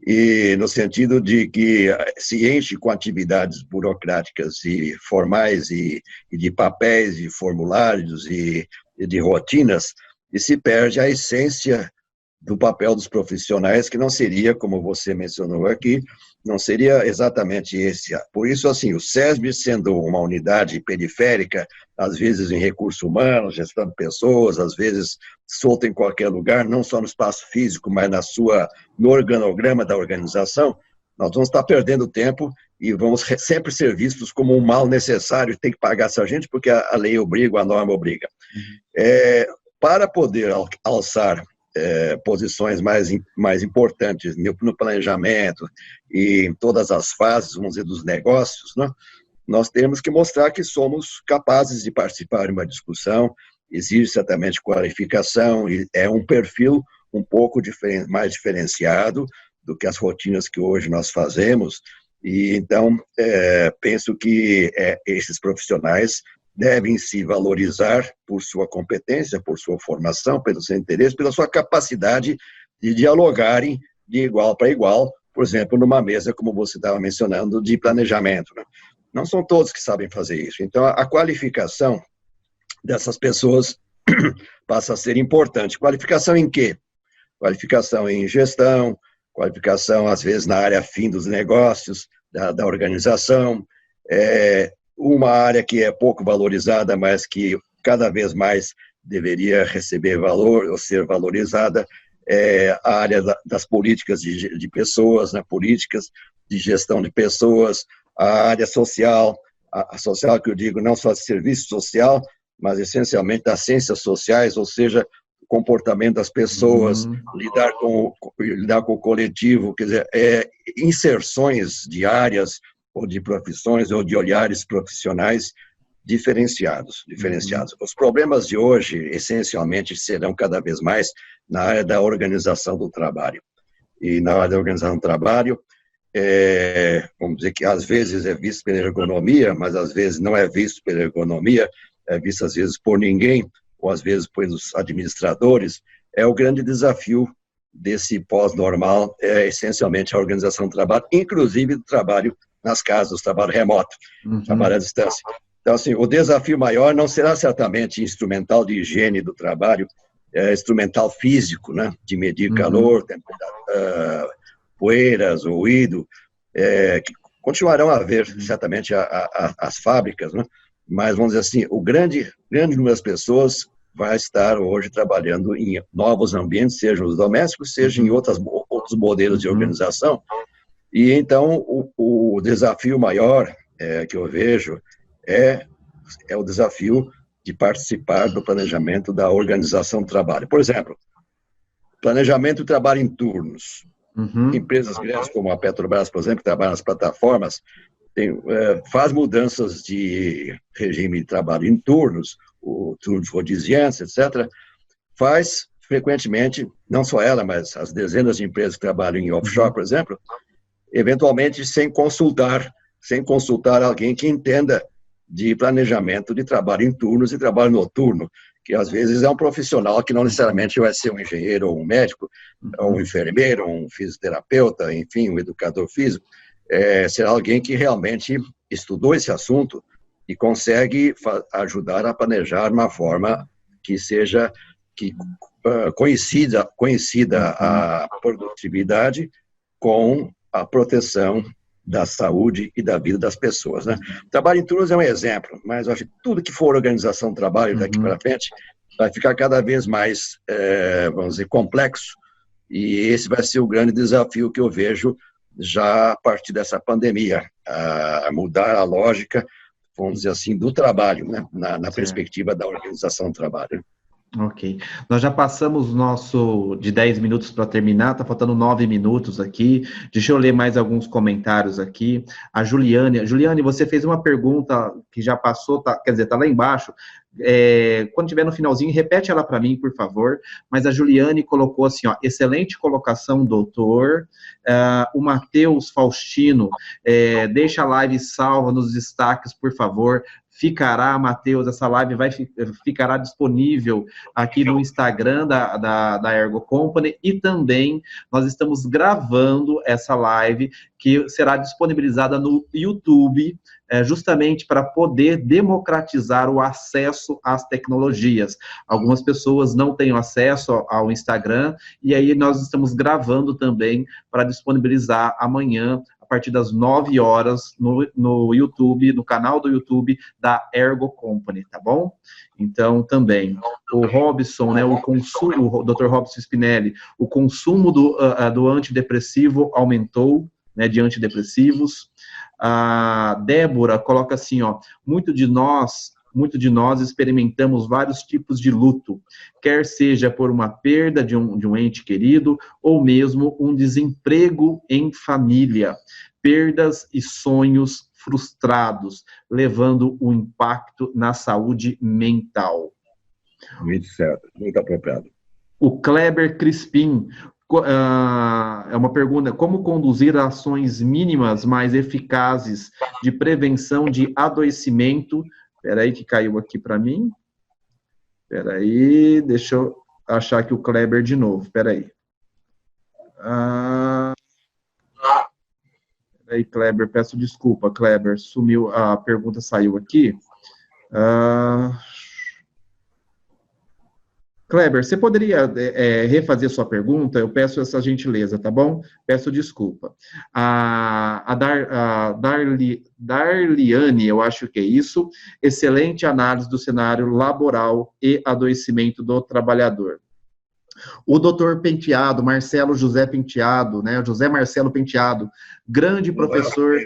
S2: e no sentido de que se enche com atividades burocráticas e formais, e de papéis, e formulários, e de rotinas, e se perde a essência do papel dos profissionais, que não seria, como você mencionou aqui, não seria exatamente esse. Por isso, assim, o SESB, sendo uma unidade periférica, às vezes em recursos humanos, gestão de pessoas, às vezes solta em qualquer lugar, não só no espaço físico, mas no organograma da organização, nós vamos estar perdendo tempo e vamos sempre ser vistos como um mal necessário, tem que pagar essa gente porque a lei obriga, a norma obriga. Para poder alçar posições mais importantes no planejamento e em todas as fases, vamos dizer, dos negócios, né? Nós temos que mostrar que somos capazes de participar de uma discussão, exige certamente qualificação, e é um perfil um pouco mais diferenciado do que as rotinas que hoje nós fazemos, e então penso que esses profissionais devem se valorizar por sua competência, por sua formação, pelo seu interesse, pela sua capacidade de dialogarem de igual para igual, por exemplo, numa mesa, como você estava mencionando, de planejamento, né? Não são todos que sabem fazer isso. Então, a qualificação dessas pessoas passa a ser importante. Qualificação em quê? Qualificação em gestão, qualificação, às vezes, na área fim dos negócios, da organização, uma área que é pouco valorizada, mas que cada vez mais deveria receber valor ou ser valorizada, é a área das políticas de pessoas, né? Políticas de gestão de pessoas, a área social, a social que eu digo não só de serviço social, mas essencialmente das ciências sociais, ou seja, o comportamento das pessoas, lidar com o coletivo, quer dizer, inserções de áreas ou de profissões ou de olhares profissionais diferenciados. Os problemas de hoje, essencialmente, serão cada vez mais na área da organização do trabalho. E na área da organização do trabalho, vamos dizer que às vezes é visto pela ergonomia, mas às vezes não é visto pela ergonomia, é visto às vezes por ninguém, ou às vezes pelos administradores. É o grande desafio desse pós-normal, essencialmente a organização do trabalho, inclusive do trabalho nas casas, o trabalho remoto, trabalho à distância. Então, assim, o desafio maior não será certamente instrumental de higiene do trabalho, instrumental físico, né, de medir calor, poeiras, ruído, que continuarão a haver, certamente, as fábricas, né? Mas, vamos dizer assim, o grande número das pessoas vai estar hoje trabalhando em novos ambientes, sejam os domésticos, seja em outros modelos de organização. E, então, o desafio maior que eu vejo é o desafio de participar do planejamento da organização do trabalho. Por exemplo, planejamento do trabalho em turnos. Empresas grandes como a Petrobras, por exemplo, que trabalha nas plataformas, faz mudanças de regime de trabalho em turnos, turnos rodiziantes, etc. Faz frequentemente, não só ela, mas as dezenas de empresas que trabalham em offshore, por exemplo, eventualmente sem consultar alguém que entenda de planejamento de trabalho em turnos e trabalho noturno, que às vezes é um profissional que não necessariamente vai ser um engenheiro ou um médico, ou um enfermeiro, ou um fisioterapeuta, enfim, um educador físico. Será alguém que realmente estudou esse assunto e consegue ajudar a planejar uma forma que seja coincida a produtividade com a proteção da saúde e da vida das pessoas, né? O trabalho em turnos é um exemplo, mas eu acho que tudo que for organização do trabalho daqui para frente vai ficar cada vez mais, vamos dizer, complexo, e esse vai ser o grande desafio que eu vejo já a partir dessa pandemia, a mudar a lógica, vamos dizer assim, do trabalho, né? Na perspectiva da organização do trabalho.
S1: Ok. Nós já passamos nosso de 10 minutos para terminar, está faltando 9 minutos aqui. Deixa eu ler mais alguns comentários aqui. A Juliane, você fez uma pergunta que já passou, quer dizer, está lá embaixo. Quando tiver no finalzinho, repete ela para mim, por favor. Mas a Juliane colocou assim, ó, excelente colocação, doutor. O Matheus Faustino, deixa a live salva nos destaques, por favor. Ficará, Matheus, essa live ficará disponível aqui no Instagram da Ergo Company, e também nós estamos gravando essa live que será disponibilizada no YouTube, justamente para poder democratizar o acesso às tecnologias. Algumas pessoas não têm acesso ao Instagram, e aí nós estamos gravando também para disponibilizar amanhã, a partir das 9 horas, no YouTube, no canal do YouTube da Ergo Company, tá bom? Então, também, o Robson, né, o Dr. Robson Spinelli, o consumo do antidepressivo aumentou, né, de antidepressivos. A Débora coloca assim, ó, muito de nós experimentamos vários tipos de luto, quer seja por uma perda de um ente querido, ou mesmo um desemprego em família, perdas e sonhos frustrados, levando um impacto na saúde mental.
S2: Muito certo, muito apropriado.
S1: O Kleber Crispim, é uma pergunta: como conduzir ações mínimas mais eficazes de prevenção de adoecimento? Espera aí que caiu aqui para mim. Espera aí, deixa eu achar aqui o Kleber de novo. Espera aí. Espera aí, Kleber, peço desculpa, Kleber, sumiu, a pergunta saiu aqui. Kleber, você poderia refazer sua pergunta? Eu peço essa gentileza, tá bom? Peço desculpa. A Darliane, eu acho que é isso, excelente análise do cenário laboral e adoecimento do trabalhador. O doutor Penteado, Marcelo José Penteado, né? José Marcelo Penteado, grande professor.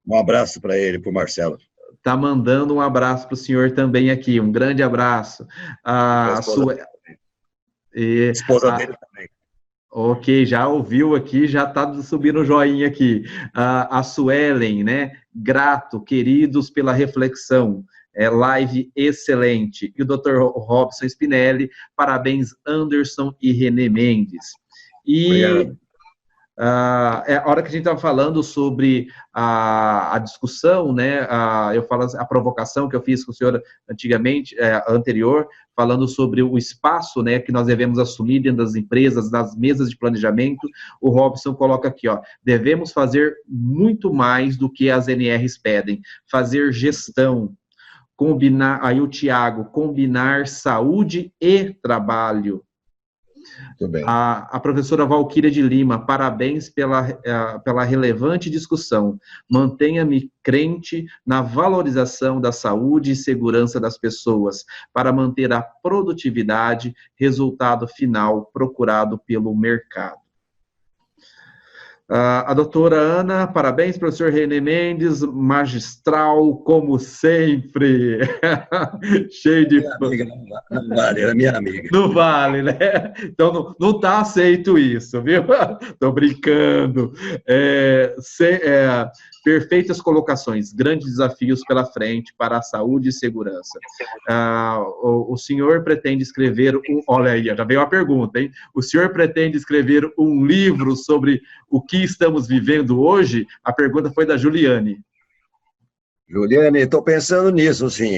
S2: Um abraço para ele, para o Marcelo.
S1: Tá mandando um abraço para o senhor também aqui, um grande abraço. A
S2: esposa dele também.
S1: Ok, já ouviu aqui, já está subindo o joinha aqui. A Suelen, né? Grato, queridos, pela reflexão. Live excelente. E o Dr. Robson Spinelli, parabéns, Anderson e René Mendes.
S2: Obrigado.
S1: A hora que a gente estava falando sobre a discussão, né, eu falo a provocação que eu fiz com o senhor anterior, falando sobre o espaço, né, que nós devemos assumir dentro das empresas, das mesas de planejamento, o Robson coloca aqui, ó, devemos fazer muito mais do que as NRs pedem, fazer gestão, combinar, aí o Tiago, combinar saúde e trabalho.
S2: Muito bem.
S1: A professora Valquíria de Lima, parabéns pela relevante discussão. Mantenha-me crente na valorização da saúde e segurança das pessoas, para manter a produtividade, resultado final procurado pelo mercado. A doutora Ana, parabéns, professor René Mendes, magistral, como sempre. Cheio de...
S2: Não vale, era minha amiga.
S1: Não vale, né? Então, não está aceito isso, viu? Estou brincando. Perfeitas colocações, grandes desafios pela frente para a saúde e segurança. O senhor pretende escrever olha aí, já veio a pergunta, hein? O senhor pretende escrever um livro sobre o que estamos vivendo hoje? A pergunta foi da Juliane.
S2: Juliane, estou pensando nisso, sim.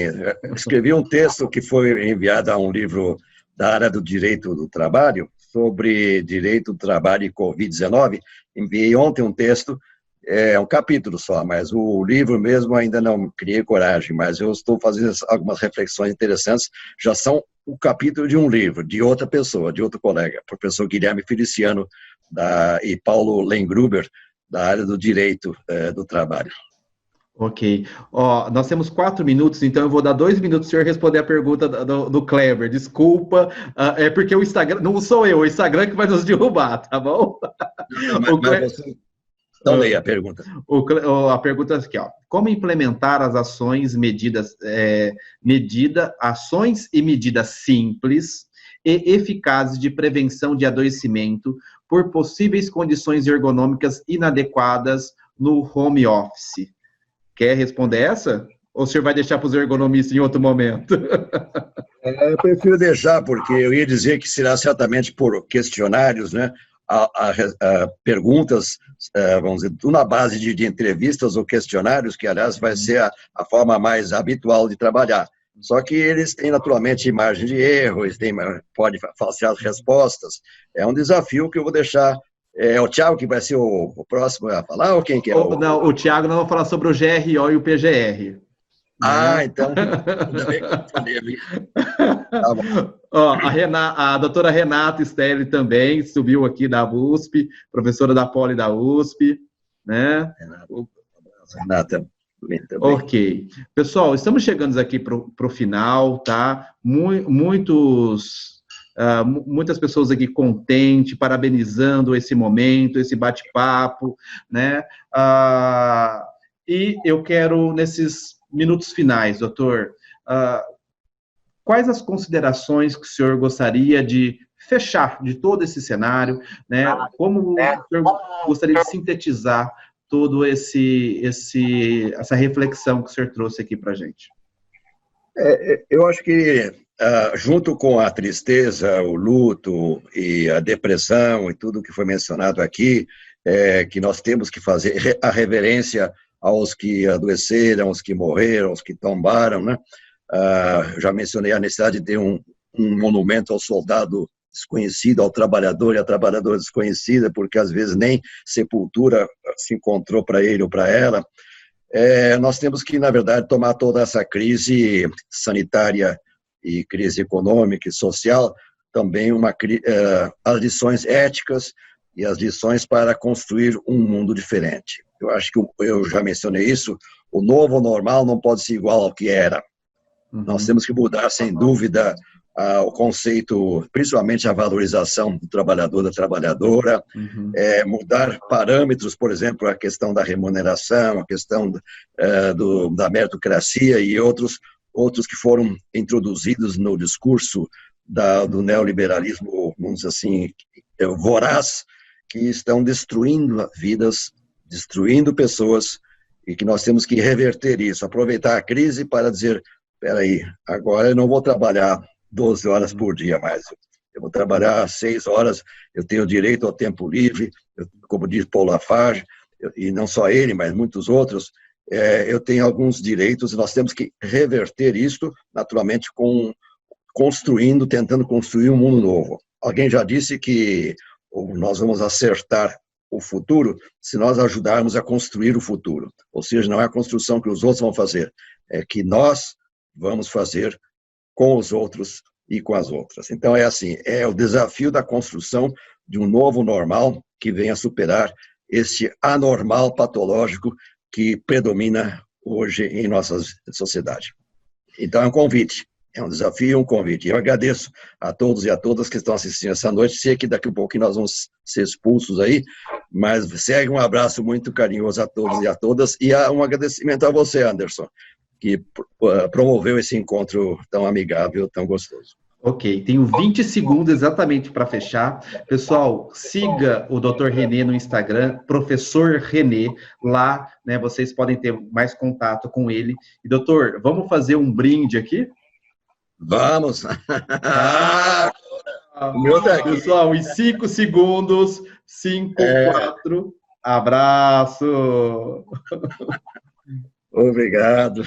S2: Escrevi um texto que foi enviado a um livro da área do direito do trabalho, sobre direito do trabalho e Covid-19. Enviei ontem um texto, um capítulo só, mas o livro mesmo ainda não criei coragem, mas eu estou fazendo algumas reflexões interessantes, já são o capítulo de um livro, de outra pessoa, de outro colega, professor Guilherme Feliciano e Paulo Lengruber, da área do direito do trabalho.
S1: Ok. Nós temos 4 minutos, então eu vou dar 2 minutos para o senhor responder a pergunta do Kleber. Desculpa, é porque o Instagram, não sou eu, o Instagram que vai nos derrubar, tá bom?
S2: Mas você... Então, leia a pergunta.
S1: A pergunta é aqui, ó. Como implementar as ações, ações e medidas simples e eficazes de prevenção de adoecimento por possíveis condições ergonômicas inadequadas no home office? Quer responder essa? Ou o senhor vai deixar para os ergonomistas em outro momento?
S2: Eu prefiro deixar, porque eu ia dizer que será certamente por questionários, né? Perguntas, vamos dizer, na base de entrevistas ou questionários, que, aliás, vai ser a forma mais habitual de trabalhar. Só que eles têm, naturalmente, margem de erro, pode falsear as respostas. É um desafio que eu vou deixar. É o Thiago que vai ser o próximo a falar, ou quem que é?
S1: Não, o Thiago não vai falar sobre o GRO e o PGR.
S2: Então, ainda bem que eu falei ali. Tá bom.
S1: A doutora Renata Stelli também subiu aqui da USP, professora da Poli da USP, né?
S2: Renata.
S1: Ok. Pessoal, estamos chegando aqui para o final, tá? Muitos muitas pessoas aqui contentes, parabenizando esse momento, esse bate-papo, né? E eu quero, nesses minutos finais, doutor, quais as considerações que o senhor gostaria de fechar de todo esse cenário, né? Como o senhor gostaria de sintetizar todo essa reflexão que o senhor trouxe aqui para a gente?
S2: Eu acho que, junto com a tristeza, o luto e a depressão e tudo que foi mencionado aqui, que nós temos que fazer a reverência aos que adoeceram, aos que morreram, aos que tombaram, né? Já mencionei a necessidade de ter um monumento ao soldado desconhecido, ao trabalhador e à trabalhadora desconhecida, porque às vezes nem sepultura se encontrou para ele ou para ela. Nós temos que, na verdade, tomar toda essa crise sanitária e crise econômica e social, também as lições éticas e as lições para construir um mundo diferente. Eu acho que eu já mencionei isso, o novo normal não pode ser igual ao que era. Nós temos que mudar, sem dúvida, o conceito, principalmente a valorização do trabalhador, da trabalhadora, mudar parâmetros, por exemplo, a questão da remuneração, a questão da meritocracia e outros que foram introduzidos no discurso do neoliberalismo, vamos dizer assim, voraz, que estão destruindo vidas, destruindo pessoas, e que nós temos que reverter isso, aproveitar a crise para dizer, espera aí, agora eu não vou trabalhar 12 horas por dia mais, eu vou trabalhar 6 horas, eu tenho direito ao tempo livre, como diz Paul Lafarge, e não só ele, mas muitos outros, eu tenho alguns direitos, e nós temos que reverter isto, naturalmente, tentando construir um mundo novo. Alguém já disse que nós vamos acertar o futuro se nós ajudarmos a construir o futuro, ou seja, não é a construção que os outros vão fazer, é que nós vamos fazer com os outros e com as outras. Então, é o desafio da construção de um novo normal que venha superar esse anormal patológico que predomina hoje em nossa sociedade. Então, é um convite, é um desafio e um convite. Eu agradeço a todos e a todas que estão assistindo essa noite. Sei que daqui a pouco nós vamos ser expulsos aí, mas segue um abraço muito carinhoso a todos e a todas, e um agradecimento a você, Anderson, que promoveu esse encontro tão amigável, tão gostoso.
S1: Ok, tenho 20 segundos exatamente para fechar. Pessoal, siga o Dr. René no Instagram, Professor René, lá, né, vocês podem ter mais contato com ele. E, doutor, vamos fazer um brinde aqui?
S2: Vamos!
S1: Pessoal, em 5 segundos, 5, 4, abraço!
S2: Obrigado!